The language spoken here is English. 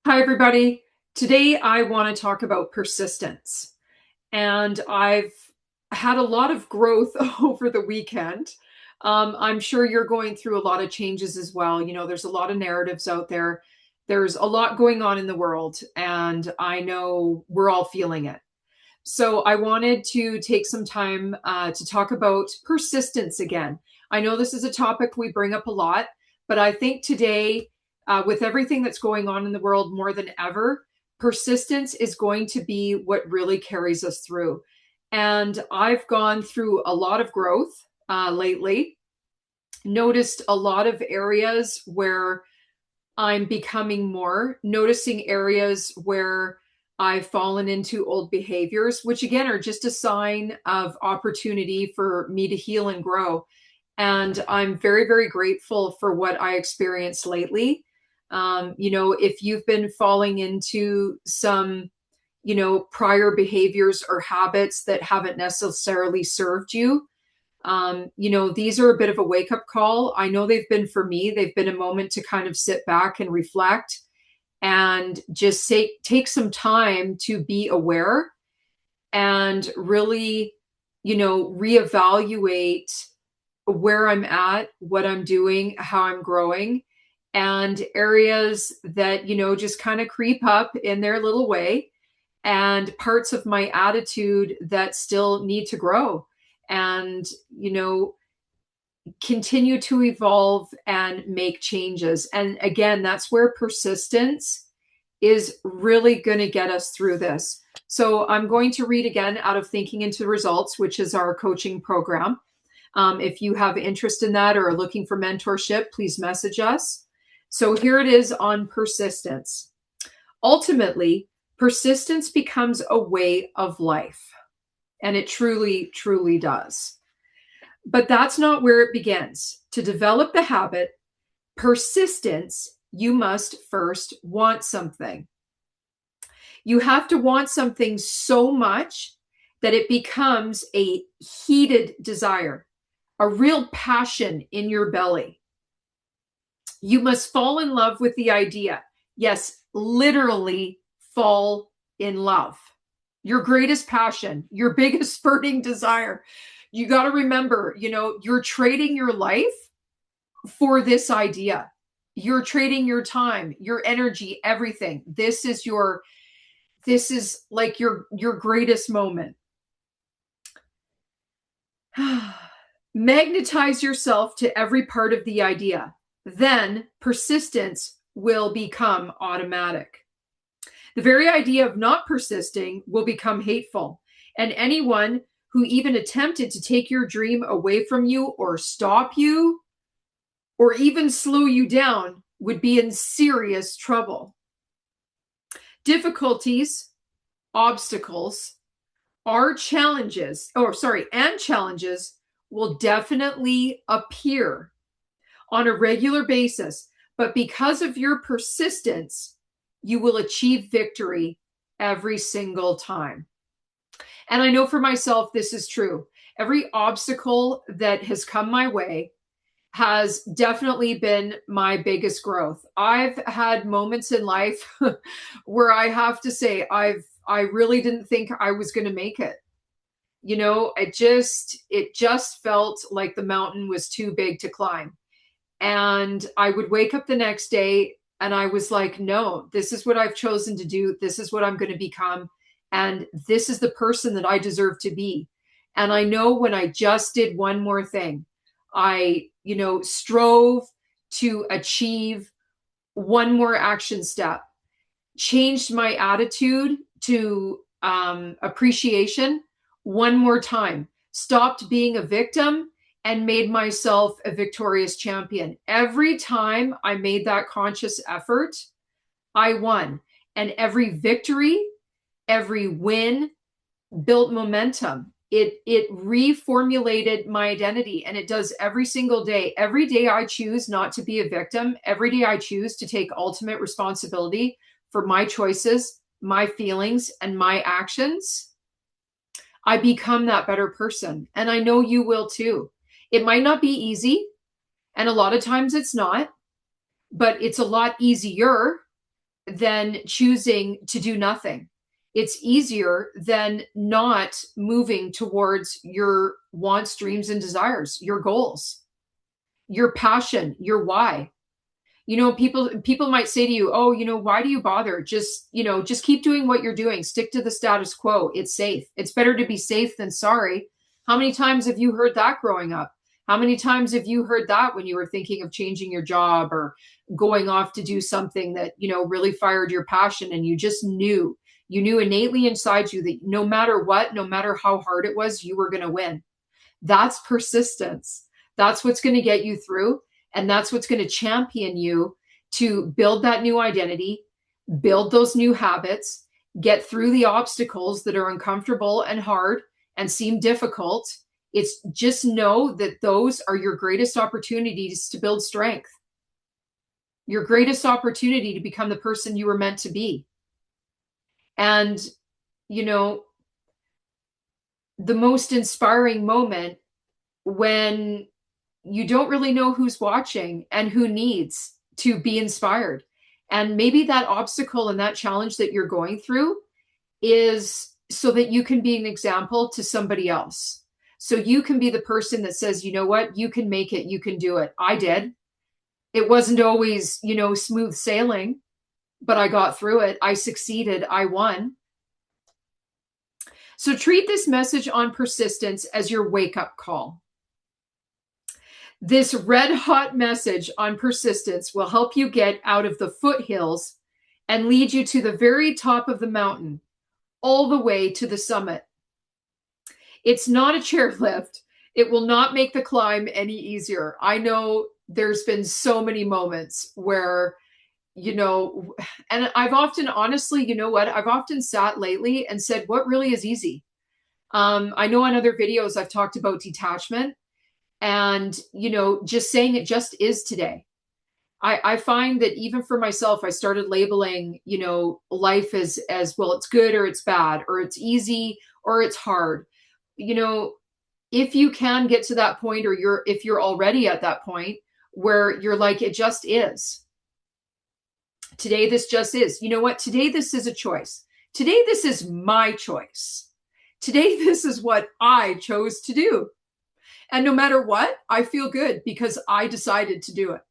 Hi, everybody. Today, I want to talk about persistence. And I've had a lot of growth over the weekend. I'm sure you're going through a lot of changes as well. There's a lot of narratives out there. There's a lot going on in the world, and I know we're all feeling it. So, I wanted to take some time to talk about persistence again. I know this is a topic we bring up a lot, but I think today, with everything that's going on in the world more than ever, persistence is going to be what really carries us through. And I've gone through a lot of growth lately, noticed a lot of areas where I'm becoming more, noticing areas where I've fallen into old behaviors, which again are just a sign of opportunity for me to heal and grow. And I'm very, very grateful for what I experienced lately. If you've been falling into some, prior behaviors or habits that haven't necessarily served you, these are a bit of a wake up call. I know they've been for me. They've been a moment to kind of sit back and reflect and just take some time to be aware and really, reevaluate where I'm at, what I'm doing, how I'm growing, and areas that, just kind of creep up in their little way, and parts of my attitude that still need to grow. And, continue to evolve and make changes. And again, that's where persistence is really going to get us through this. So I'm going to read again out of Thinking into Results, which is our coaching program. If you have interest in that or are looking for mentorship, please message us. So here it is on persistence. Ultimately, persistence becomes a way of life. And it truly, truly does. But that's not where it begins. To develop the habit, persistence, you must first want something. You have to want something so much that it becomes a heated desire, a real passion in your belly. You must fall in love with the idea. Yes, literally fall in love. Your greatest passion, your biggest burning desire. You got to remember, you're trading your life for this idea. You're trading your time, your energy, everything. This is like your greatest moment. Magnetize yourself to every part of the idea. Then persistence will become automatic. The very idea of not persisting will become hateful. And anyone who even attempted to take your dream away from you or stop you or even slow you down would be in serious trouble. Difficulties, obstacles, and challenges will definitely appear on a regular basis. But because of your persistence, you will achieve victory every single time. And I know for myself, this is true. Every obstacle that has come my way has definitely been my biggest growth. I've had moments in life where I have to say, I really didn't think I was going to make it. It just felt like the mountain was too big to climb. And I would wake up the next day and I was like, no, this is what I've chosen to do. This is what I'm going to become. And this is the person that I deserve to be. And I know when I just did one more thing, I, strove to achieve one more action step, changed my attitude to appreciation one more time, stopped being a victim and made myself a victorious champion. Every time I made that conscious effort, I won. And every victory, every win built momentum. It reformulated my identity, and it does every single day. Every day I choose not to be a victim. Every day I choose to take ultimate responsibility for my choices, my feelings, and my actions. I become that better person. And I know you will too. It might not be easy, and a lot of times it's not, but it's a lot easier than choosing to do nothing. It's easier than not moving towards your wants, dreams, and desires, your goals, your passion, your why. You know, people might say to you, "Oh, you know, why do you bother? Just, you know, just keep doing what you're doing. Stick to the status quo. It's safe. It's better to be safe than sorry." How many times have you heard that growing up? How many times have you heard that when you were thinking of changing your job or going off to do something that, you know, really fired your passion, and you knew innately inside you that no matter what, no matter how hard it was, you were going to win. That's persistence. That's what's going to get you through. And that's what's going to champion you to build that new identity, build those new habits, get through the obstacles that are uncomfortable and hard and seem difficult. It's just know that those are your greatest opportunities to build strength, your greatest opportunity to become the person you were meant to be. And, you know, the most inspiring moment when you don't really know who's watching and who needs to be inspired. And maybe that obstacle and that challenge that you're going through is so that you can be an example to somebody else. So you can be the person that says, you know what, you can make it, you can do it. I did. It wasn't always, you know, smooth sailing, but I got through it. I succeeded. I won. So treat this message on persistence as your wake-up call. This red hot message on persistence will help you get out of the foothills and lead you to the very top of the mountain, all the way to the summit. It's not a chairlift. It will not make the climb any easier. I know there's been so many moments where, you know, and I've often, honestly, you know what, I've often sat lately and said, what really is easy? I know on other videos I've talked about detachment and, you know, just saying it just is today. I find that even for myself, I started labeling, you know, life as well, it's good or it's bad, or it's easy or it's hard. You know, if you can get to that point, or if you're already at that point where you're like, it just is. Today, this just is. You know what? Today, this is a choice. Today, this is my choice. Today, this is what I chose to do. And no matter what, I feel good because I decided to do it.